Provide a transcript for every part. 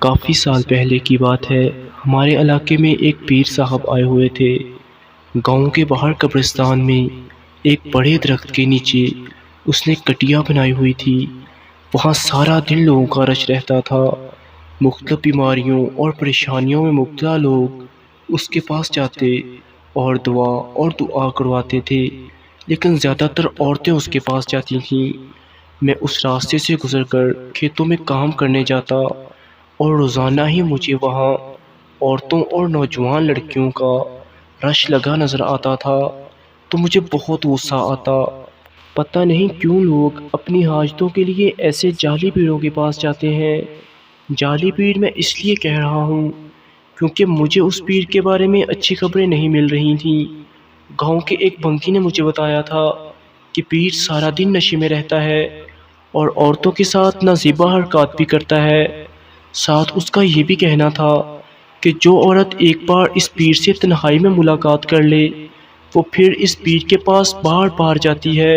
کافی سال پہلے کی بات ہے، ہمارے علاقے میں ایک پیر صاحب آئے ہوئے تھے۔ گاؤں کے باہر قبرستان میں ایک بڑے درخت کے نیچے اس نے کٹیا بنائی ہوئی تھی۔ وہاں سارا دن لوگوں کا رش رہتا تھا۔ مختلف بیماریوں اور پریشانیوں میں مبتلا لوگ اس کے پاس جاتے اور دعا کرواتے تھے، لیکن زیادہ تر عورتیں اس کے پاس جاتی تھیں۔ میں اس راستے سے گزر کر کھیتوں میں کام کرنے جاتا اور روزانہ ہی مجھے وہاں عورتوں اور نوجوان لڑکیوں کا رش لگا نظر آتا تھا، تو مجھے بہت غصہ آتا۔ پتہ نہیں کیوں لوگ اپنی حاجتوں کے لیے ایسے جعلی پیروں کے پاس جاتے ہیں۔ جعلی پیر میں اس لیے کہہ رہا ہوں کیونکہ مجھے اس پیر کے بارے میں اچھی خبریں نہیں مل رہی تھیں۔ گاؤں کے ایک بنکی نے مجھے بتایا تھا کہ پیر سارا دن نشے میں رہتا ہے اور عورتوں کے ساتھ نازیبا حرکات بھی کرتا ہے۔ ساتھ اس کا یہ بھی کہنا تھا کہ جو عورت ایک بار اس پیر سے تنہائی میں ملاقات کر لے، وہ پھر اس پیر کے پاس بار بار جاتی ہے،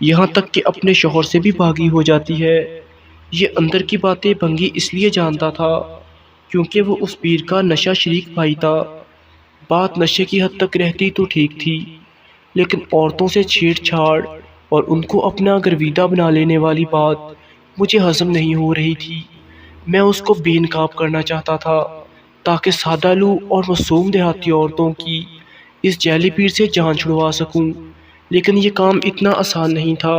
یہاں تک کہ اپنے شوہر سے بھی باغی ہو جاتی ہے۔ یہ اندر کی باتیں بنگی اس لیے جانتا تھا کیونکہ وہ اس پیر کا نشہ شریک بھائی تھا۔ بات نشے کی حد تک رہتی تو ٹھیک تھی، لیکن عورتوں سے چھیڑ چھاڑ اور ان کو اپنا گرویدہ بنا لینے والی بات مجھے ہضم نہیں ہو رہی تھی۔ میں اس کو بے نقاب کرنا چاہتا تھا تاکہ سادہ لو اور معصوم دیہاتی عورتوں کی اس جعلی پیر سے جان چھڑوا سکوں، لیکن یہ کام اتنا آسان نہیں تھا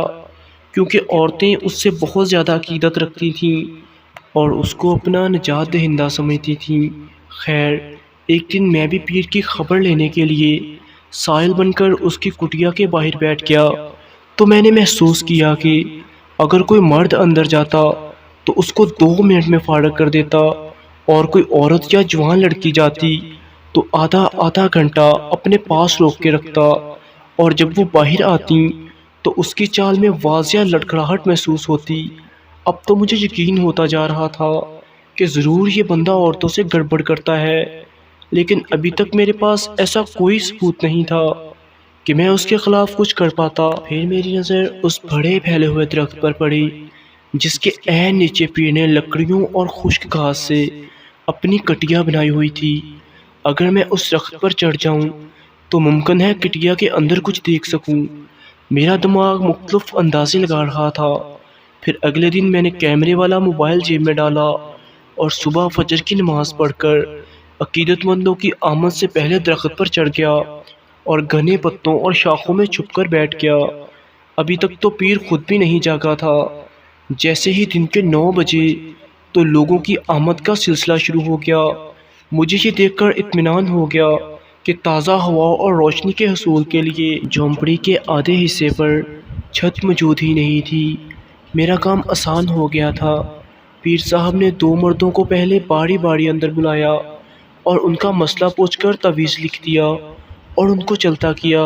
کیونکہ عورتیں اس سے بہت زیادہ عقیدت رکھتی تھیں اور اس کو اپنا نجات دہندہ سمجھتی تھیں۔ خیر، ایک دن میں بھی پیر کی خبر لینے کے لیے سائل بن کر اس کی کٹیا کے باہر بیٹھ گیا، تو میں نے محسوس کیا کہ اگر کوئی مرد اندر جاتا تو اس کو 2 منٹ میں فارغ کر دیتا، اور کوئی عورت یا جوان لڑکی جاتی تو آدھا گھنٹہ اپنے پاس روک کے رکھتا، اور جب وہ باہر آتی تو اس کی چال میں واضح لڑکھڑاہٹ محسوس ہوتی۔ اب تو مجھے یقین ہوتا جا رہا تھا کہ ضرور یہ بندہ عورتوں سے گڑبڑ کرتا ہے، لیکن ابھی تک میرے پاس ایسا کوئی ثبوت نہیں تھا کہ میں اس کے خلاف کچھ کر پاتا۔ پھر میری نظر اس بڑے پھیلے ہوئے درخت پر پڑی جس کے عین نیچے پیر نے لکڑیوں اور خشک گھاس سے اپنی کٹیا بنائی ہوئی تھی۔ اگر میں اس درخت پر چڑھ جاؤں تو ممکن ہے کٹیا کے اندر کچھ دیکھ سکوں۔ میرا دماغ مختلف اندازے لگا رہا تھا۔ پھر اگلے دن میں نے کیمرے والا موبائل جیب میں ڈالا اور صبح فجر کی نماز پڑھ کر عقیدت مندوں کی آمد سے پہلے درخت پر چڑھ گیا اور گھنے پتوں اور شاخوں میں چھپ کر بیٹھ گیا۔ ابھی تک تو پیر خود بھی نہیں جاگا تھا۔ جیسے ہی دن کے 9 بجے تو لوگوں کی آمد کا سلسلہ شروع ہو گیا۔ مجھے یہ دیکھ کر اطمینان ہو گیا کہ تازہ ہوا اور روشنی کے حصول کے لیے جھونپڑی کے آدھے حصے پر چھت موجود ہی نہیں تھی۔ میرا کام آسان ہو گیا تھا۔ پیر صاحب نے 2 مردوں کو پہلے باری باری اندر بلایا اور ان کا مسئلہ پوچھ کر تعویذ لکھ دیا اور ان کو چلتا کیا۔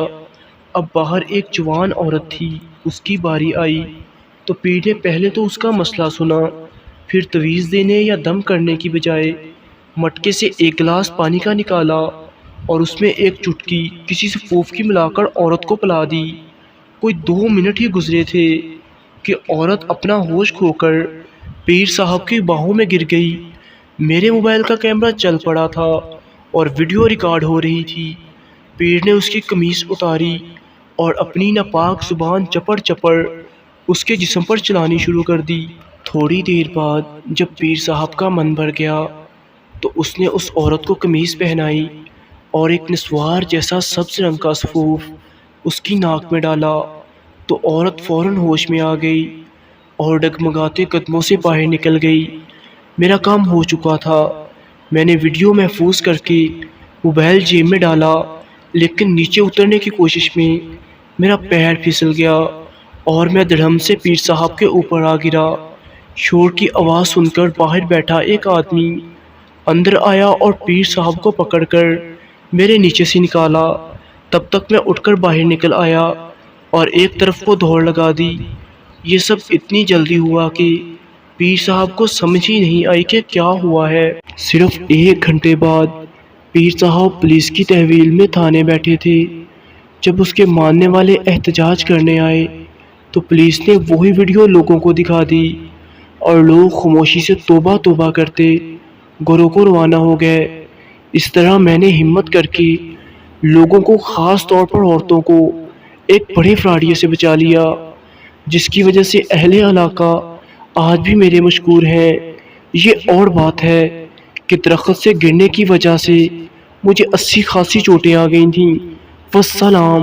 اب باہر ایک جوان عورت تھی، اس کی باری آئی تو پیر نے پہلے تو اس کا مسئلہ سنا، پھر تعویذ دینے یا دم کرنے کی بجائے مٹکے سے ایک گلاس پانی کا نکالا اور اس میں ایک چٹکی کسی سفوف کی ملا کر عورت کو پلا دی۔ کوئی 2 منٹ ہی گزرے تھے کہ عورت اپنا ہوش کھو کر پیر صاحب کی باہوں میں گر گئی۔ میرے موبائل کا کیمرہ چل پڑا تھا اور ویڈیو ریکارڈ ہو رہی تھی۔ پیر نے اس کی قمیص اتاری اور اپنی ناپاک زبان چپڑ چپڑ اس کے جسم پر چلانی شروع کر دی۔ تھوڑی دیر بعد جب پیر صاحب کا من بھر گیا تو اس نے اس عورت کو قمیص پہنائی اور ایک نسوار جیسا سبز رنگ کا سفوف اس کی ناک میں ڈالا تو عورت فوراً ہوش میں آ گئی اور ڈگمگاتے قدموں سے باہر نکل گئی۔ میرا کام ہو چکا تھا۔ میں نے ویڈیو محفوظ کر کے موبائل جیب میں ڈالا، لیکن نیچے اترنے کی کوشش میں میرا پیر پھسل گیا اور میں دھڑم سے پیر صاحب کے اوپر آ گرا۔ شور کی آواز سن کر باہر بیٹھا ایک آدمی اندر آیا اور پیر صاحب کو پکڑ کر میرے نیچے سے نکالا۔ تب تک میں اٹھ کر باہر نکل آیا اور ایک طرف کو دوڑ لگا دی۔ یہ سب اتنی جلدی ہوا کہ پیر صاحب کو سمجھ ہی نہیں آئی کہ کیا ہوا ہے۔ صرف 1 گھنٹے بعد پیر صاحب پولیس کی تحویل میں تھانے بیٹھے تھے۔ جب اس کے ماننے والے احتجاج کرنے آئے تو پولیس نے وہی ویڈیو لوگوں کو دکھا دی۔ اور لوگ خاموشی سے توبہ توبہ کرتے گھروں کو روانہ ہو گئے۔ اس طرح میں نے ہمت کر کے لوگوں کو، خاص طور پر عورتوں کو، ایک بڑے فراڈیے سے بچا لیا، جس کی وجہ سے اہل علاقہ آج بھی میرے مشکور ہیں۔ یہ اور بات ہے کہ درخت سے گرنے کی وجہ سے مجھے 80 خاصی چوٹیں آ گئی تھیں۔ والسلام۔